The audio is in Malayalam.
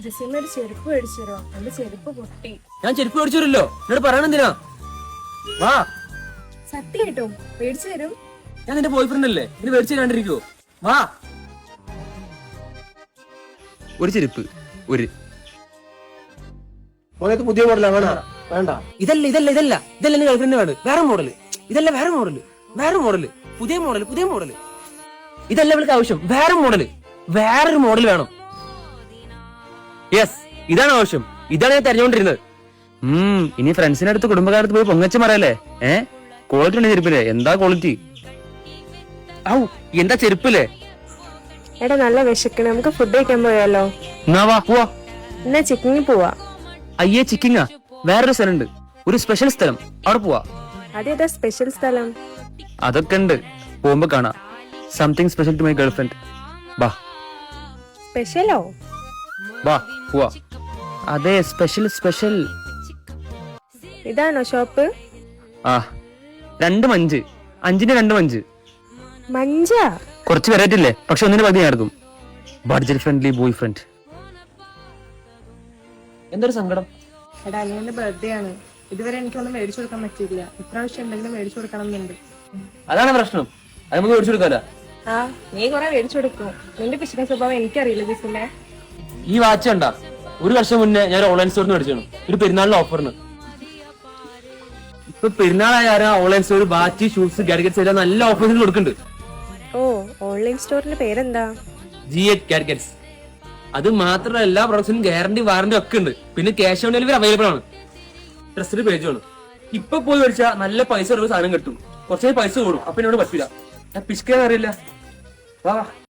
ജസീമ ഒരു ചെരുപ്പ് മേടിച്ചു തരുമോ? എന്റെ ചെരുപ്പ് പൊട്ടി. ഞാൻ ചെരുപ്പ് മേടിച്ചു തരുമല്ലോ, എന്നോട് പറയണെന്തിനാ? വാ, സത്യമായിട്ടും മേടിച്ചു തരും. ഞാൻ നിന്റെ ബോയ് ഫ്രണ്ട് അല്ലേ, ഇനി മേടിച്ചു തരാണ്ടിരിക്കുവോ? വാ. ഒരു ചെരുപ്പ്, ഒരു പുതിയ മോഡലാ വേണ്ട വേണ്ട. ഇതല്ല ഇതല്ല ഇതല്ല ഇതല്ല എന്റെ ഗേൾഫ്രണ്ട് വേണം. വേറെ മോഡല്. ഇതല്ല വേറെ മോഡല്, വേറെ മോഡല്, പുതിയ മോഡല്, പുതിയ മോഡല്. ഇതല്ല ഇവൾക്ക് ആവശ്യം, വേറെ മോഡല്, വേറൊരു മോഡൽ വേണം. യെസ്, ഇതാണ് ആവശ്യം, ഇതാണ് ഞാൻ തെരഞ്ഞുകൊണ്ടിരുന്നത്. ഇനി ഫ്രണ്ട്സിന്റെ അടുത്ത് കുടുംബക്കാരത്ത് പോയി പൊങ്ങച്ച മറയല്ലേ? ക്വാളിറ്റി ഉണ്ട് ചെരുപ്പില്ലേ? എന്താ ക്വാളിറ്റി? ഔ, എന്താ ചെരുപ്പില്ലേ? എടാ നല്ല വിശക്കണേ, നമുക്ക് ഫുഡ് കഴിക്കാൻ പോയാലോ? എന്നാ വാ പോവാ. എന്നാ ചിക്കിങ് പോവാ. അയ്യേ ചിക്കിങ്ങാ, വേറൊരു സ്ഥലമുണ്ട്, ഒരു സ്പെഷ്യൽ സ്ഥലം, അവിടെ പോവാ. അതേതാ സ്പെഷ്യൽ സ്ഥലം? അതൊക്കെ ഉണ്ട്, പോകുമ്പോ കാണാം. Something special to my girlfriend. ബാ സ്പെഷ്യലോ? വാ പോവാ. അതെ, സ്പെഷ്യൽ സ്പെഷ്യൽ. ഇതാണോ ഷോപ്പ്? ആ, 2 മഞ്ച്, 5ന് 2 മഞ്ച്. മഞ്ചാ? കുറച്ച് വെറൈറ്റി ഇല്ലേ, പക്ഷെ ഒന്നിന് പകുതി ഞാൻ എടുക്കും. Budget friendly boy friend. എന്തൊരു സങ്കടം. എടാ അനിയന്റെ ബർത്ത്ഡേ ആണ്, ഇതുവരെ എനിക്കൊന്നും മേടിച്ചു കൊടുക്കാൻ പറ്റിയില്ല. ഇപ്രാവശ്യം എന്തെങ്കിലും മേടിച്ചു കൊടുക്കണം എന്നുണ്ട്. അതാണ് പ്രശ്നം, അത് നമുക്ക് മേടിച്ചു കൊടുക്കാലോ. ആ, നീ കുറെ മേടിച്ചു കൊടുക്കും. നിന്റെ പിശുക്കൻ സ്വഭാവം എനിക്കറിയില്ല ജിസിന്റെ. ഈ വാച്ച് കണ്ടാ, 1 വർഷം മുന്നേ ഞാൻ ഓൺലൈൻ സ്റ്റോറിൽ നിന്ന് മേടിച്ചാണ്, ഒരു പെരുന്നാളിന് ഓഫറിന്. ഇപ്പൊ പെരുന്നാളായ online store watch, shoes, gadgets എല്ലാം നല്ല ഓഫേഴ്സിൽ കൊടുക്കുന്നുണ്ട്. ഓ, ഓൺലൈൻ സ്റ്റോറിന്റെ പേരെന്താ? G8 gadgets. അത് മാത്രമല്ല, എല്ലാ പ്രൊഡക്ട്സിനും ഗ്യാരണ്ടി വാറന്റി ഒക്കെ ഉണ്ട്. പിന്നെ ക്യാഷ് ഓൺ ഡെലിവറി അവൈലബിൾ ആണ്. ട്രസ്റ്റഡ് പേജാണ്. ഇപ്പൊ പോയി മേടിച്ചാൽ നല്ല പൈസ ഉള്ള സാധനം കിട്ടും. കുറച്ചേ പൈസ കൂടും, അപ്പൊ എന്നോട് പറ്റില്ല. ഞാൻ പിശുക്കാൻ അറിയില്ല. വാ.